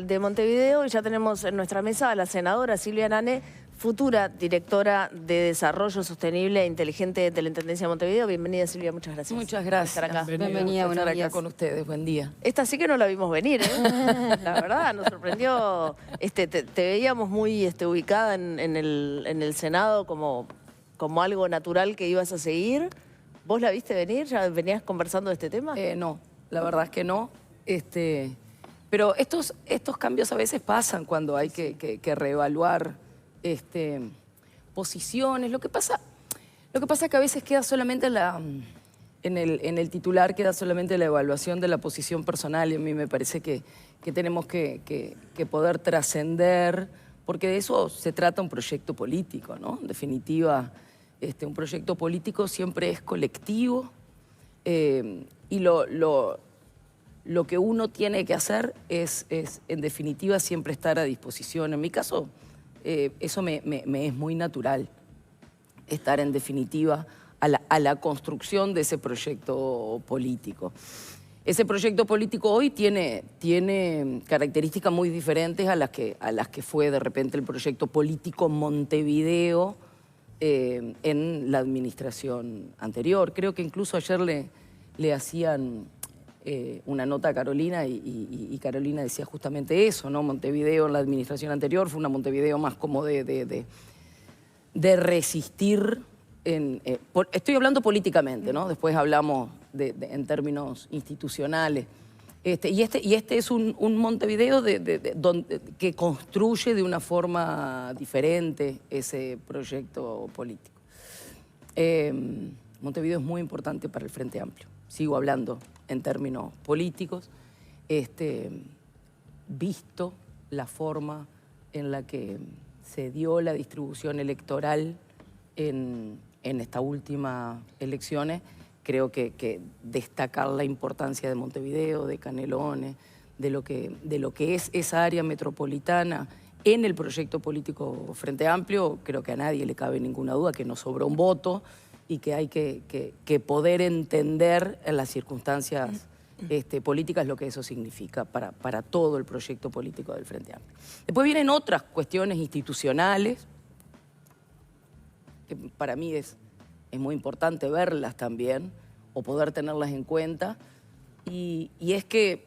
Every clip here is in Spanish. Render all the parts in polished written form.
de Montevideo y ya tenemos en nuestra mesa a la senadora Silvia Nane, futura directora de Desarrollo Sostenible e Inteligente de la Intendencia de Montevideo. Bienvenida, Silvia, muchas gracias. Muchas gracias. Por estar acá. Bienvenida, por estar acá con ustedes. Buen día. Esta sí que no la vimos venir, ¿eh? La verdad, nos sorprendió. Te veíamos muy ubicada en el Senado como algo natural que ibas a seguir. ¿Vos la viste venir? ¿Ya venías conversando de este tema? No, la verdad es que no. Pero estos cambios a veces pasan cuando hay que reevaluar posiciones. Lo que pasa es que a veces queda solamente en el titular, queda solamente la evaluación de la posición personal, y a mí me parece que tenemos que poder trascender, porque de eso se trata un proyecto político, ¿no? En definitiva, un proyecto político siempre es colectivo, y lo que uno tiene que hacer es, en definitiva, siempre estar a disposición. En mi caso, eso me es muy natural, estar, en definitiva, a la construcción de ese proyecto político. Ese proyecto político hoy tiene características muy diferentes a las que fue, de repente, el proyecto político Montevideo en la administración anterior. Creo que incluso ayer le hacían una nota a Carolina y Carolina decía justamente eso, ¿no? Montevideo en la administración anterior fue una Montevideo más como de resistir. Estoy hablando políticamente, ¿no? Después hablamos en términos institucionales. Y este es un Montevideo que construye de una forma diferente ese proyecto político. Montevideo es muy importante para el Frente Amplio. Sigo hablando en términos políticos, visto la forma en la que se dio la distribución electoral en estas últimas elecciones, creo que destacar la importancia de Montevideo, de Canelones, de lo que es esa área metropolitana en el proyecto político Frente Amplio, creo que a nadie le cabe ninguna duda que nos sobró un voto y que hay que poder entender en las circunstancias políticas lo que eso significa para todo el proyecto político del Frente Amplio. Después vienen otras cuestiones institucionales, que para mí es muy importante verlas también, o poder tenerlas en cuenta, y es que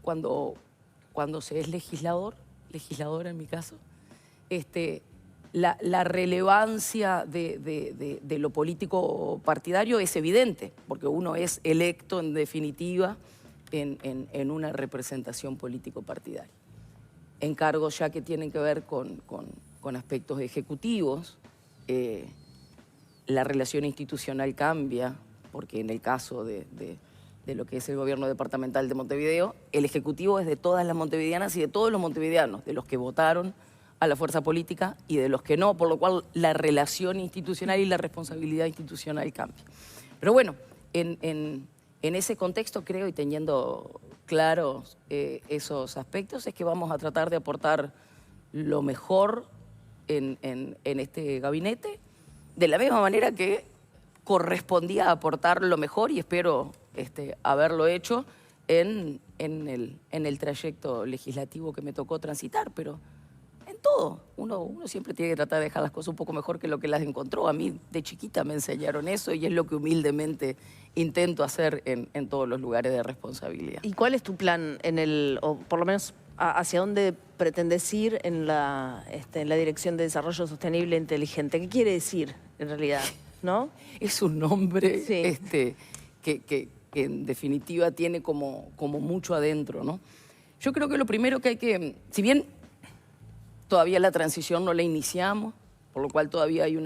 cuando se es legisladora en mi caso, la relevancia de lo político partidario es evidente, porque uno es electo, en definitiva, en una representación político partidaria. En cargos ya que tienen que ver con aspectos ejecutivos, la relación institucional cambia, porque en el caso de lo que es el gobierno departamental de Montevideo, el ejecutivo es de todas las montevideanas y de todos los montevideanos, de los que votaron a la fuerza política y de los que no, por lo cual la relación institucional y la responsabilidad institucional cambia. Pero bueno, en ese contexto creo, y teniendo claros esos aspectos, es que vamos a tratar de aportar lo mejor en este gabinete, de la misma manera que correspondía aportar lo mejor, y espero haberlo hecho en el trayecto legislativo que me tocó transitar, pero en todo. Uno siempre tiene que tratar de dejar las cosas un poco mejor que lo que las encontró. A mí de chiquita me enseñaron eso y es lo que humildemente intento hacer en todos los lugares de responsabilidad. ¿Y cuál es tu plan o por lo menos hacia dónde pretendes ir en la Dirección de Desarrollo Sostenible e Inteligente? ¿Qué quiere decir en realidad, no? Es un nombre sí. que en definitiva tiene como mucho adentro, ¿no? Yo creo que lo primero que hay que, si bien todavía la transición no la iniciamos, por lo cual todavía hay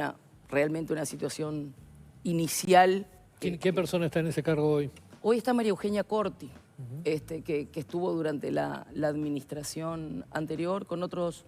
realmente una situación inicial. ¿Qué persona está en ese cargo hoy? Hoy está María Eugenia Corti, que estuvo durante la administración anterior con otros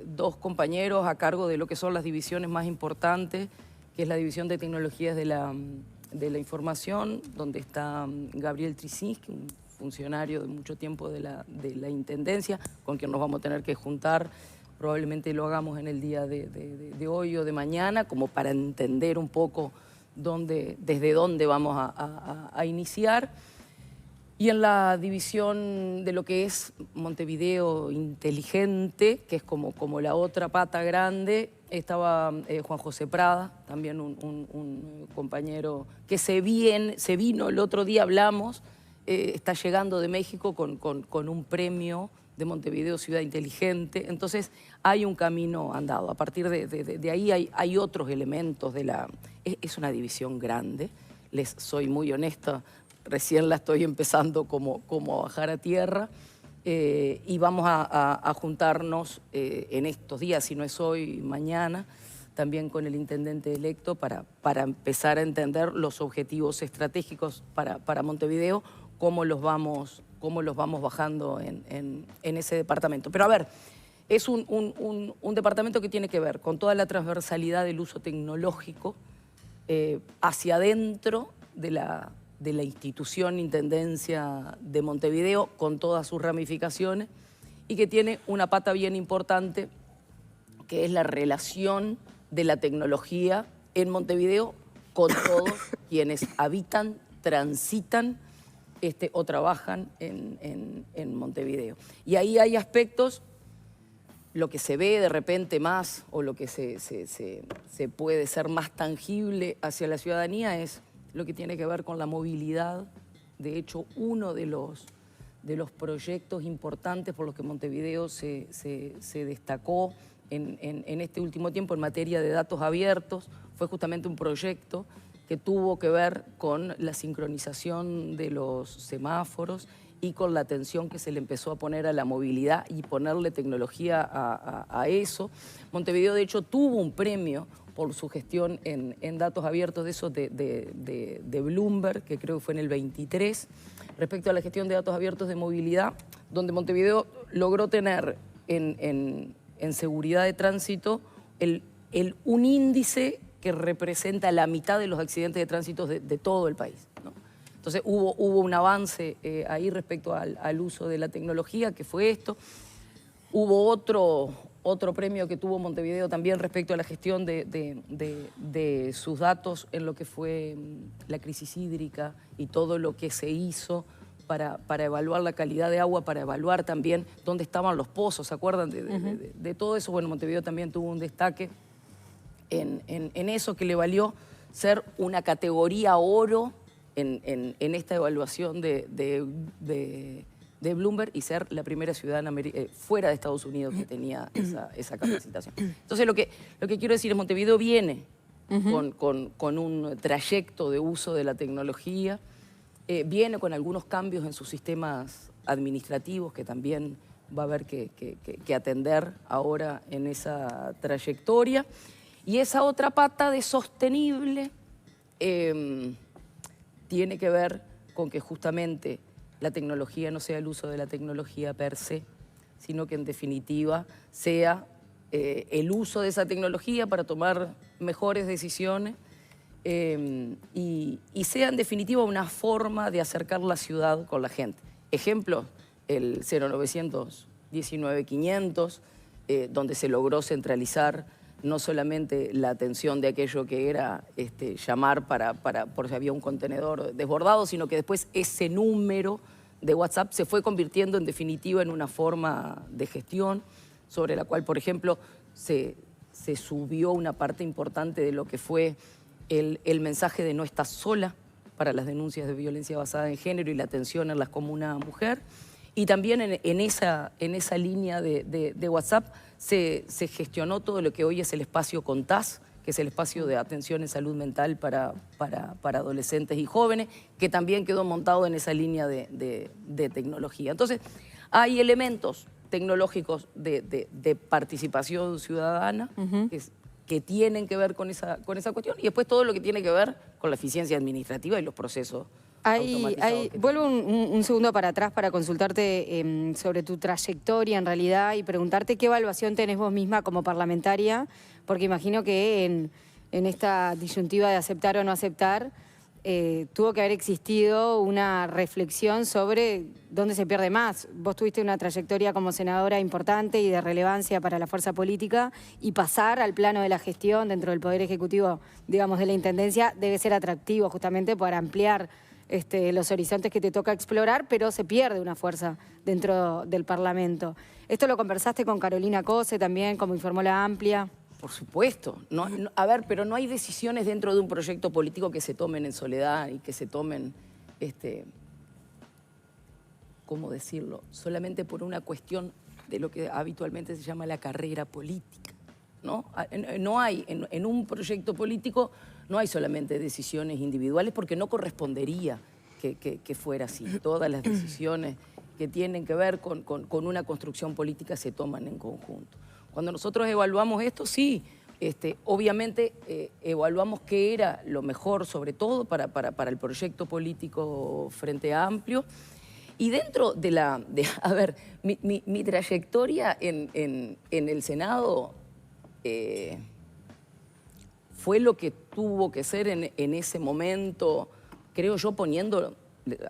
dos compañeros a cargo de lo que son las divisiones más importantes, que es la División de Tecnologías de la Información, donde está Gabriel Trisinski, un funcionario de mucho tiempo de la Intendencia, con quien nos vamos a tener que juntar. Probablemente lo hagamos en el día de hoy o de mañana, como para entender un poco desde dónde vamos a iniciar. Y en la división de lo que es Montevideo Inteligente, que es como la otra pata grande, estaba Juan José Prada, también un compañero que se vino el otro día, hablamos, está llegando de México con un premio de Montevideo Ciudad Inteligente. Entonces hay un camino andado. A partir de ahí hay otros elementos de la... Es una división grande, les soy muy honesta. Recién la estoy empezando como a bajar a tierra y vamos a juntarnos en estos días, si no es hoy, mañana, también con el intendente electo para empezar a entender los objetivos estratégicos para Montevideo, cómo los vamos bajando en ese departamento. Pero a ver, es un departamento que tiene que ver con toda la transversalidad del uso tecnológico hacia adentro de la institución Intendencia de Montevideo, con todas sus ramificaciones, y que tiene una pata bien importante, que es la relación de la tecnología en Montevideo con todos quienes habitan, transitan o trabajan en Montevideo. Y ahí hay aspectos, lo que se ve de repente más, o lo que se puede ser más tangible hacia la ciudadanía, es lo que tiene que ver con la movilidad. De hecho, uno de los proyectos importantes por los que Montevideo se destacó en este último tiempo en materia de datos abiertos fue justamente un proyecto que tuvo que ver con la sincronización de los semáforos y con la atención que se le empezó a poner a la movilidad y ponerle tecnología a eso. Montevideo, de hecho, tuvo un premio por su gestión en datos abiertos de esos de Bloomberg, que creo que fue en el 23, respecto a la gestión de datos abiertos de movilidad, donde Montevideo logró tener en seguridad de tránsito un índice que representa la mitad de los accidentes de tránsito de todo el país, ¿no? Entonces hubo un avance ahí respecto al uso de la tecnología, que fue esto. Hubo otro premio que tuvo Montevideo también respecto a la gestión de sus datos en lo que fue la crisis hídrica y todo lo que se hizo para evaluar la calidad de agua, para evaluar también dónde estaban los pozos, ¿se acuerdan de todo eso? Bueno, Montevideo también tuvo un destaque en eso, que le valió ser una categoría oro en esta evaluación de Bloomberg y ser la primera ciudadana fuera de Estados Unidos que tenía esa capacitación. Entonces lo que quiero decir es, Montevideo viene con un trayecto de uso de la tecnología, viene con algunos cambios en sus sistemas administrativos que también va a haber que atender ahora en esa trayectoria. Y esa otra pata de sostenible tiene que ver con que justamente la tecnología no sea el uso de la tecnología per se, sino que en definitiva sea el uso de esa tecnología para tomar mejores decisiones y sea en definitiva una forma de acercar la ciudad con la gente. Ejemplo, el 0900 19500, donde se logró centralizar no solamente la atención de aquello que era llamar por si había un contenedor desbordado, sino que después ese número de WhatsApp se fue convirtiendo en definitiva en una forma de gestión sobre la cual, por ejemplo, se subió una parte importante de lo que fue el mensaje de no estás sola para las denuncias de violencia basada en género y la atención en las comunas mujer. Y también en esa línea de WhatsApp se gestionó todo lo que hoy es el espacio Contás, que es el espacio de atención en salud mental para adolescentes y jóvenes, que también quedó montado en esa línea de tecnología. Entonces, hay elementos tecnológicos de participación ciudadana que tienen que ver con esa cuestión, y después todo lo que tiene que ver con la eficiencia administrativa y los procesos automatizados. Vuelvo un segundo para atrás para consultarte sobre tu trayectoria en realidad y preguntarte qué evaluación tenés vos misma como parlamentaria, porque imagino que en esta disyuntiva de aceptar o no aceptar tuvo que haber existido una reflexión sobre dónde se pierde más. Vos tuviste una trayectoria como senadora importante y de relevancia para la fuerza política, y pasar al plano de la gestión dentro del Poder Ejecutivo, digamos, de la Intendencia, debe ser atractivo justamente para ampliar los horizontes que te toca explorar, pero se pierde una fuerza dentro del Parlamento. ¿Esto lo conversaste con Carolina Cose también, como informó la Amplia? Por supuesto. A ver, pero no hay decisiones dentro de un proyecto político que se tomen en soledad y que se tomen, ¿cómo decirlo? Solamente por una cuestión de lo que habitualmente se llama la carrera política, ¿no? No hay, en un proyecto político no hay solamente decisiones individuales porque no correspondería que fuera así. Todas las decisiones que tienen que ver con una construcción política se toman en conjunto. Cuando nosotros evaluamos esto, sí, obviamente evaluamos qué era lo mejor, sobre todo para el proyecto político Frente Amplio. Y dentro de a ver, mi trayectoria en el Senado fue lo que tuvo que ser en ese momento, creo yo, poniendo,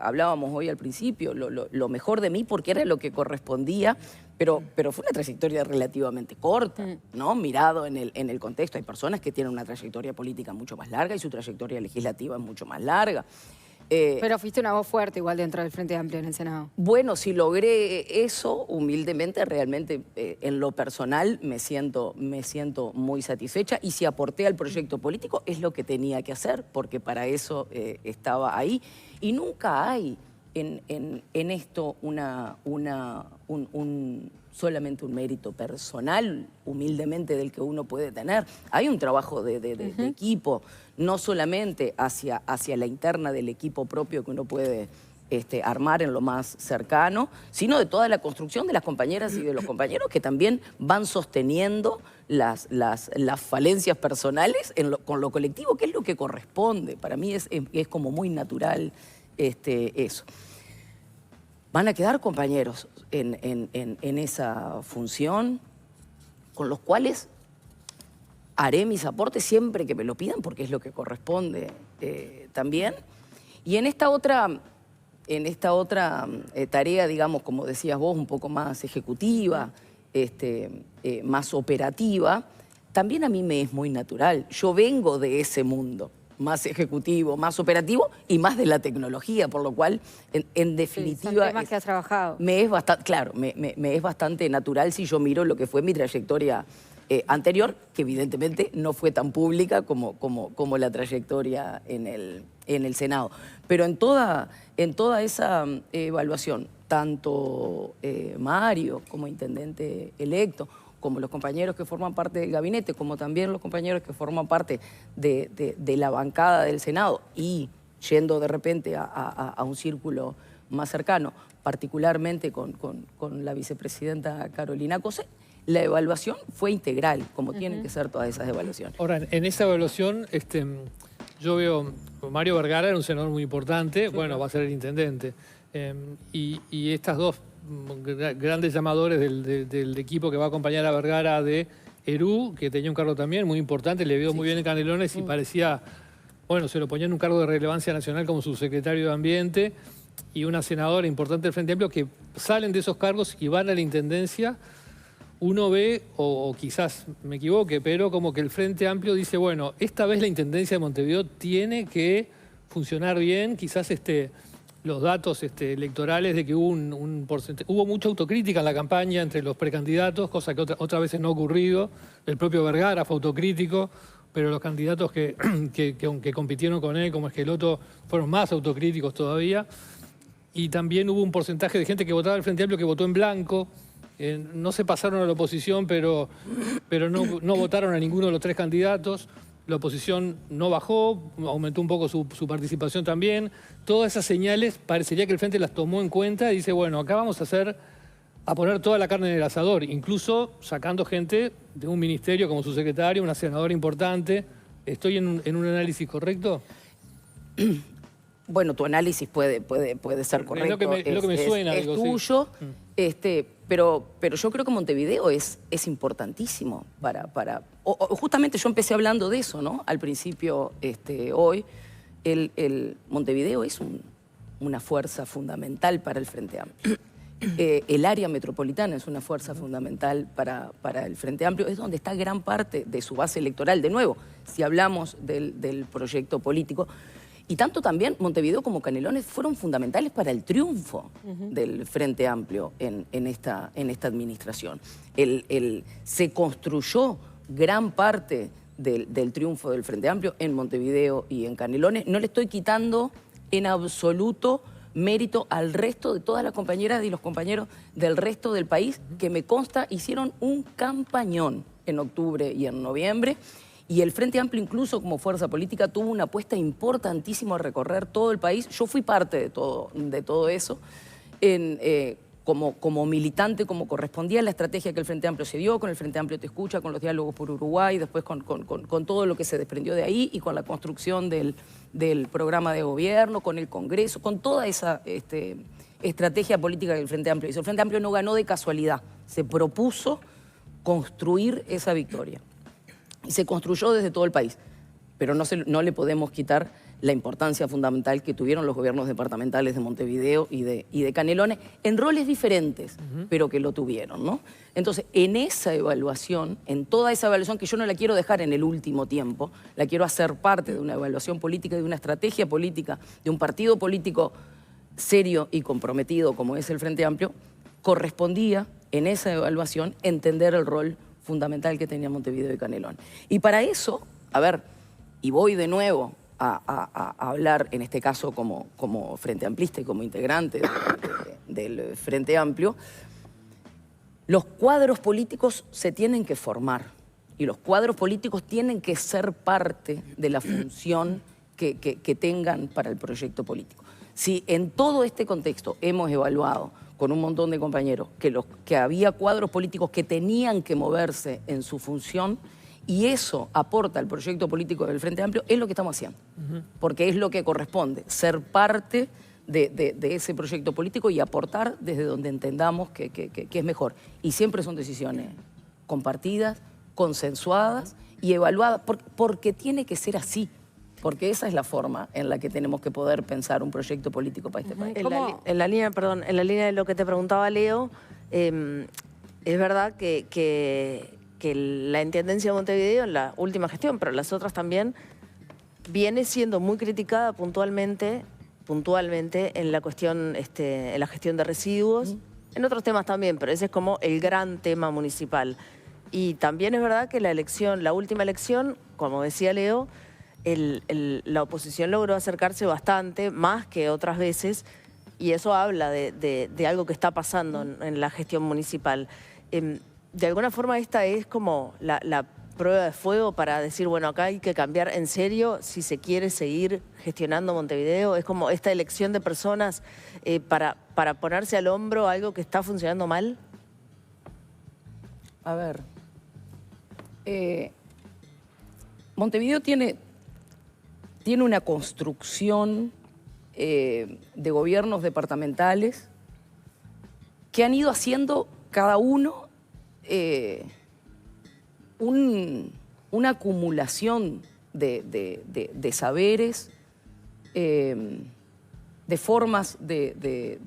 hablábamos hoy al principio, lo mejor de mí porque era lo que correspondía, pero fue una trayectoria relativamente corta, ¿no? Mirado en el contexto. Hay personas que tienen una trayectoria política mucho más larga y su trayectoria legislativa es mucho más larga. Pero fuiste una voz fuerte igual dentro del Frente Amplio en el Senado. Bueno, si logré eso, humildemente, realmente en lo personal me siento muy satisfecha, y si aporté al proyecto político es lo que tenía que hacer, porque para eso estaba ahí. Y nunca hay en esto solamente un mérito personal, humildemente, del que uno puede tener. Hay un trabajo de equipo, no solamente hacia la interna del equipo propio que uno puede armar en lo más cercano, sino de toda la construcción de las compañeras y de los compañeros que también van sosteniendo las falencias personales con lo colectivo, que es lo que corresponde. Para mí es como muy natural eso. Van a quedar compañeros en esa función, con los cuales haré mis aportes siempre que me lo pidan, porque es lo que corresponde también. Y en esta otra tarea, digamos, como decías vos, un poco más ejecutiva, más operativa, también a mí me es muy natural. Yo vengo de ese mundo más ejecutivo, más operativo y más de la tecnología, por lo cual, en definitiva... Sí, son temas que has trabajado. Claro, me es bastante natural si yo miro lo que fue mi trayectoria anterior, que evidentemente no fue tan pública como la trayectoria en el Senado. Pero en toda esa evaluación, tanto Mario como intendente electo, como los compañeros que forman parte del gabinete, como también los compañeros que forman parte de la bancada del Senado, y yendo de repente a un círculo más cercano, particularmente con la vicepresidenta Carolina Cose, la evaluación fue integral, como tienen que ser todas esas evaluaciones. Ahora, en esa evaluación, yo veo, Mario Vergara era un senador muy importante, sí, bueno, va a ser el intendente, y estas dos grandes llamadores del equipo que va a acompañar a Vergara de Erú, que tenía un cargo también muy importante, le vio muy bien en Canelones y parecía, bueno, se lo ponía en un cargo de relevancia nacional como subsecretario de Ambiente, y una senadora importante del Frente Amplio, que salen de esos cargos y van a la intendencia. Uno ve, o quizás me equivoque, pero como que el Frente Amplio dice, bueno, esta vez la Intendencia de Montevideo tiene que funcionar bien, quizás los datos electorales de que hubo un porcentaje, hubo mucha autocrítica en la campaña entre los precandidatos, cosa que otras veces no ha ocurrido. El propio Vergara fue autocrítico, pero los candidatos que compitieron con él, como Esqueloto, fueron más autocríticos todavía. Y también hubo un porcentaje de gente que votaba al Frente Amplio que votó en blanco. No se pasaron a la oposición, pero no votaron a ninguno de los tres candidatos. La oposición no bajó, aumentó un poco su participación también. Todas esas señales parecería que el Frente las tomó en cuenta y dice, bueno, acá vamos a poner toda la carne en el asador, incluso sacando gente de un ministerio como su secretario, una senadora importante. ¿Estoy en un análisis correcto? Bueno, tu análisis puede ser correcto. Es lo que me suena. Es tuyo, sí. Pero yo creo que Montevideo es importantísimo justamente yo empecé hablando de eso, ¿no? Al principio, hoy, el Montevideo es una fuerza fundamental para el Frente Amplio. El área metropolitana es una fuerza fundamental para el Frente Amplio, es donde está gran parte de su base electoral. De nuevo, si hablamos del proyecto político. Y tanto también Montevideo como Canelones fueron fundamentales para el triunfo del Frente Amplio en esta administración. Se construyó gran parte del triunfo del Frente Amplio en Montevideo y en Canelones. No le estoy quitando en absoluto mérito al resto de todas las compañeras y los compañeros del resto del país que me consta hicieron un campañón en octubre y en noviembre. Y el Frente Amplio, incluso como fuerza política, tuvo una apuesta importantísima a recorrer todo el país. Yo fui parte de todo eso, como militante, como correspondía a la estrategia que el Frente Amplio se dio, con el Frente Amplio Te Escucha, con los diálogos por Uruguay, después con todo lo que se desprendió de ahí y con la construcción del programa de gobierno, con el Congreso, con toda esa estrategia política que el Frente Amplio hizo. El Frente Amplio no ganó de casualidad, se propuso construir esa victoria. Y se construyó desde todo el país, pero no le podemos quitar la importancia fundamental que tuvieron los gobiernos departamentales de Montevideo y de Canelones, en roles diferentes, pero que lo tuvieron, ¿no? Entonces, en esa evaluación, en toda esa evaluación, que yo no la quiero dejar en el último tiempo, la quiero hacer parte de una evaluación política, de una estrategia política, de un partido político serio y comprometido como es el Frente Amplio, correspondía en esa evaluación entender el rol fundamental que tenía Montevideo y Canelones. Y para eso, a ver, y voy de nuevo a hablar, en este caso como Frente Amplista y como integrante del Frente Amplio, los cuadros políticos se tienen que formar y los cuadros políticos tienen que ser parte de la función que tengan para el proyecto político. Si en todo este contexto hemos evaluado con un montón de compañeros que había cuadros políticos que tenían que moverse en su función, y eso aporta al proyecto político del Frente Amplio, es lo que estamos haciendo. Porque es lo que corresponde, ser parte de ese proyecto político y aportar desde donde entendamos que es mejor. Y siempre son decisiones compartidas, consensuadas y evaluadas, porque tiene que ser así. Porque esa es la forma en la que tenemos que poder pensar un proyecto político para este país. En la línea de lo que te preguntaba Leo, es verdad que la Intendencia de Montevideo, en la última gestión, pero las otras también, viene siendo muy criticada puntualmente en la cuestión, en la gestión de residuos, en otros temas también, pero ese es como el gran tema municipal. Y también es verdad que la última elección, como decía Leo, la oposición logró acercarse bastante, más que otras veces, y eso habla de algo que está pasando en la gestión municipal. De alguna forma esta es como la prueba de fuego para decir, bueno, acá hay que cambiar en serio si se quiere seguir gestionando Montevideo. Es como esta elección de personas para ponerse al hombro algo que está funcionando mal. A ver, Montevideo tiene una construcción de gobiernos departamentales que han ido haciendo cada uno una acumulación de saberes, de formas de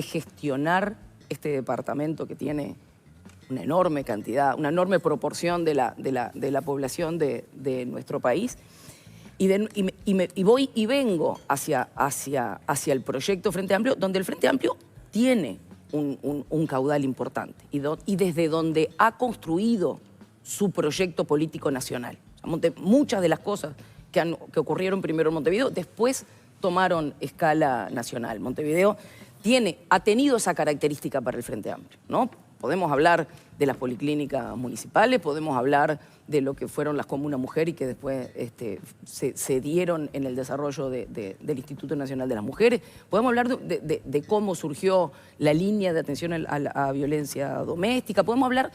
gestionar este departamento que tiene una enorme cantidad, una enorme proporción de la población de nuestro país. Y voy y vengo hacia el proyecto Frente Amplio, donde el Frente Amplio tiene un caudal importante y desde donde ha construido su proyecto político nacional. Muchas de las cosas que ocurrieron primero en Montevideo, después tomaron escala nacional. Montevideo ha tenido esa característica para el Frente Amplio, ¿no? Podemos hablar de las policlínicas municipales, podemos hablar de lo que fueron las comunas mujer y que después se dieron en el desarrollo del Instituto Nacional de las Mujeres. Podemos hablar de cómo surgió la línea de atención a la violencia doméstica. Podemos hablar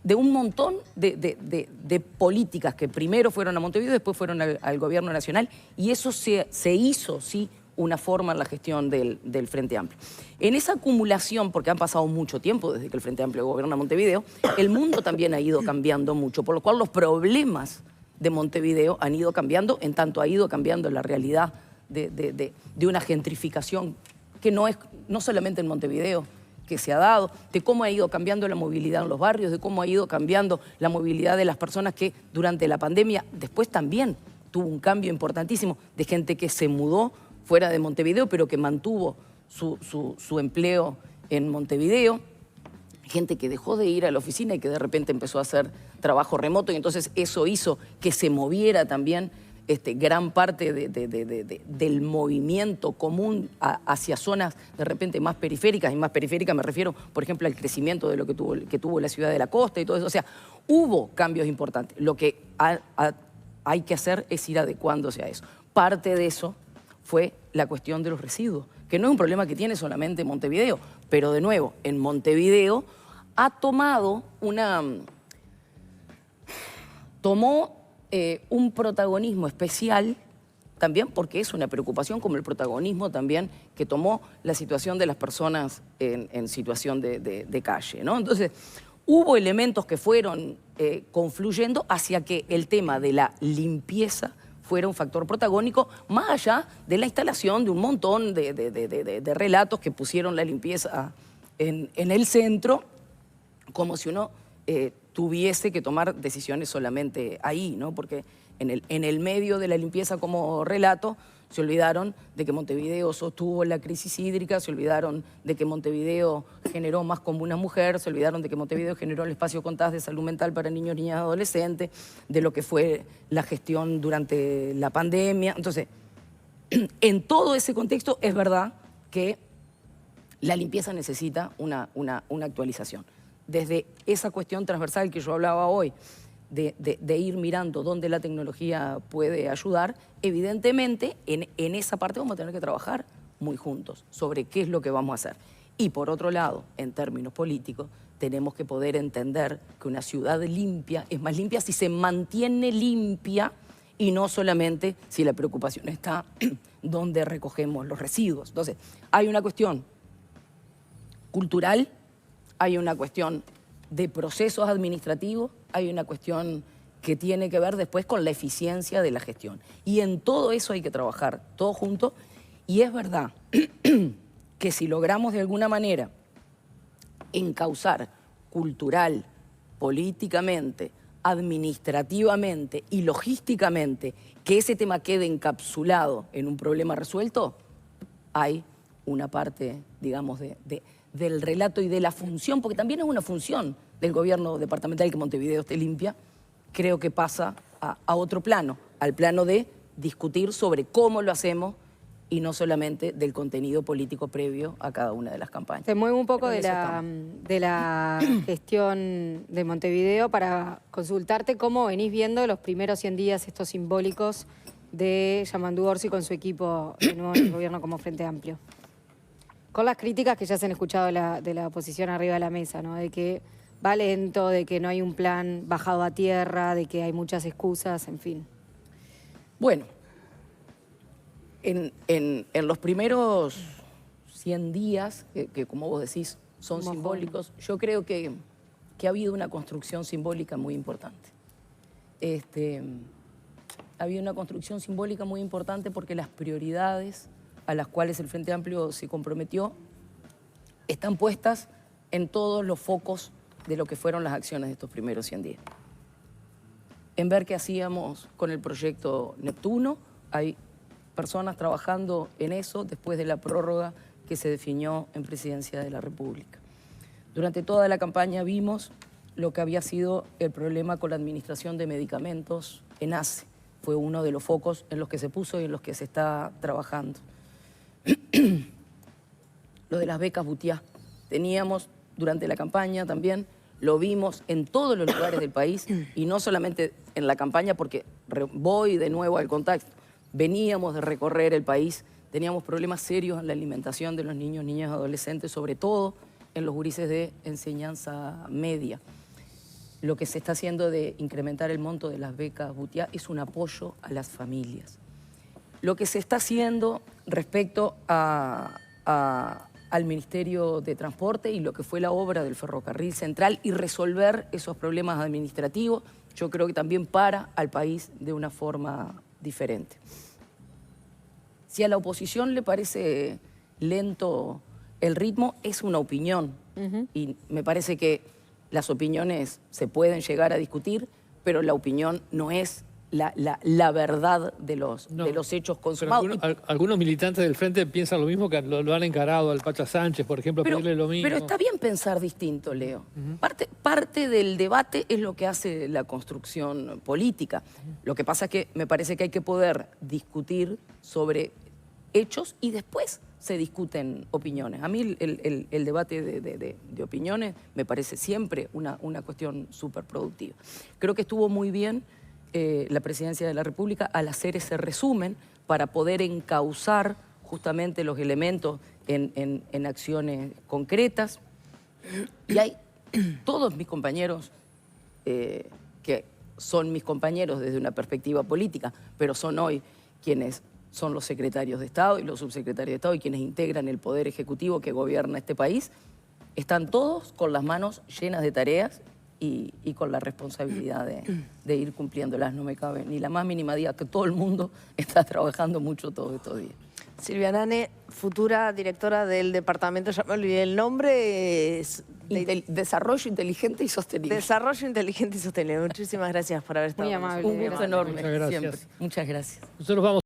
de un montón de políticas que primero fueron a Montevideo y después fueron al gobierno nacional, y eso se hizo, sí, una forma en la gestión del Frente Amplio. En esa acumulación, porque han pasado mucho tiempo desde que el Frente Amplio gobierna Montevideo, el mundo también ha ido cambiando mucho, por lo cual los problemas de Montevideo han ido cambiando, en tanto ha ido cambiando la realidad de una gentrificación que no solamente en Montevideo que se ha dado, de cómo ha ido cambiando la movilidad en los barrios, de cómo ha ido cambiando la movilidad de las personas que durante la pandemia después también tuvo un cambio importantísimo de gente que se mudó fuera de Montevideo, pero que mantuvo su empleo en Montevideo, gente que dejó de ir a la oficina y que de repente empezó a hacer trabajo remoto, y entonces eso hizo que se moviera también gran parte del movimiento común hacia zonas de repente más periféricas, y más periféricas me refiero, por ejemplo, al crecimiento de lo que tuvo la ciudad de la costa y todo eso. O sea, hubo cambios importantes. Lo que hay que hacer es ir adecuándose a eso. Parte de eso fue la cuestión de los residuos, que no es un problema que tiene solamente Montevideo, pero de nuevo, en Montevideo tomó un protagonismo especial también porque es una preocupación, como el protagonismo también que tomó la situación de las personas en situación de calle, ¿no? Entonces, hubo elementos que fueron confluyendo hacia que el tema de la limpieza fuera un factor protagónico, más allá de la instalación de un montón de relatos que pusieron la limpieza en el centro, como si uno tuviese que tomar decisiones solamente ahí, ¿no? Porque en el medio de la limpieza como relato se olvidaron de que Montevideo sostuvo la crisis hídrica, se olvidaron de que Montevideo generó más como una mujer, se olvidaron de que Montevideo generó el espacio CONTAS de salud mental para niños, niñas y adolescentes, de lo que fue la gestión durante la pandemia. Entonces, en todo ese contexto es verdad que la limpieza necesita una actualización. Desde esa cuestión transversal que yo hablaba hoy, de ir mirando dónde la tecnología puede ayudar, evidentemente en esa parte vamos a tener que trabajar muy juntos sobre qué es lo que vamos a hacer. Y por otro lado, en términos políticos, tenemos que poder entender que una ciudad limpia es más limpia si se mantiene limpia y no solamente si la preocupación está donde recogemos los residuos. Entonces, hay una cuestión cultural, hay una cuestión de procesos administrativos, hay una cuestión que tiene que ver después con la eficiencia de la gestión. Y en todo eso hay que trabajar todos juntos. Y es verdad que si logramos de alguna manera encauzar cultural, políticamente, administrativamente y logísticamente que ese tema quede encapsulado en un problema resuelto, hay una parte, digamos, del relato y de la función, porque también es una función del gobierno departamental que Montevideo esté limpia, creo que pasa a otro plano, al plano de discutir sobre cómo lo hacemos y no solamente del contenido político previo a cada una de las campañas. Se mueve un poco de la gestión de Montevideo para consultarte cómo venís viendo los primeros 100 días estos simbólicos de Yamandú Orsi con su equipo de nuevo en el gobierno como Frente Amplio. Con las críticas que ya se han escuchado de la oposición arriba de la mesa, ¿no? De que va lento, de que no hay un plan bajado a tierra, de que hay muchas excusas, en fin. Bueno, en los primeros 100 días, que como vos decís son simbólicos, yo creo que ha habido una construcción simbólica muy importante. Ha habido una construcción simbólica muy importante porque las prioridades a las cuales el Frente Amplio se comprometió están puestas en todos los focos de lo que fueron las acciones de estos primeros 100 días. En ver qué hacíamos con el proyecto Neptuno, hay personas trabajando en eso después de la prórroga que se definió en Presidencia de la República. Durante toda la campaña vimos lo que había sido el problema con la administración de medicamentos en ACE. Fue uno de los focos en los que se puso y en los que se está trabajando. Lo de las becas Butiá. Teníamos durante la campaña también, lo vimos en todos los lugares del país y no solamente en la campaña, porque voy de nuevo al contacto. Veníamos de recorrer el país, teníamos problemas serios en la alimentación de los niños, niñas y adolescentes, sobre todo en los gurises de enseñanza media. Lo que se está haciendo de incrementar el monto de las becas Butiá es un apoyo a las familias. Lo que se está haciendo respecto al Ministerio de Transporte y lo que fue la obra del Ferrocarril Central y resolver esos problemas administrativos, yo creo que también para al país de una forma diferente. Si a la oposición le parece lento el ritmo, es una opinión. Y me parece que las opiniones se pueden llegar a discutir, pero la opinión no es la verdad de los hechos Pero consumados. algunos militantes del Frente piensan lo mismo, que lo han encarado al Pacha Sánchez, por ejemplo, a pedirle lo mismo. Pero está bien pensar distinto, Leo. Parte del debate es lo que hace la construcción política. Lo que pasa es que me parece que hay que poder discutir sobre hechos y después se discuten opiniones. A mí el debate de opiniones me parece siempre una cuestión súper productiva. Creo que estuvo muy bien la Presidencia de la República al hacer ese resumen para poder encauzar justamente los elementos en acciones concretas. Y hay todos mis compañeros, que son mis compañeros desde una perspectiva política, pero son hoy quienes son los secretarios de Estado y los subsecretarios de Estado y quienes integran el Poder Ejecutivo que gobierna este país, están todos con las manos llenas de tareas y con la responsabilidad de ir cumpliéndolas. No me cabe ni la más mínima duda que todo el mundo está trabajando mucho todos estos días. Silvia Nane, futura directora del departamento, ya me olvidé el nombre, Desarrollo Inteligente y Sostenible. Desarrollo Inteligente y Sostenible. Muchísimas gracias por haber estado Muy con nosotros. amable. Un gusto enorme, Muchas gracias. siempre. Muchas gracias. Nosotros vamos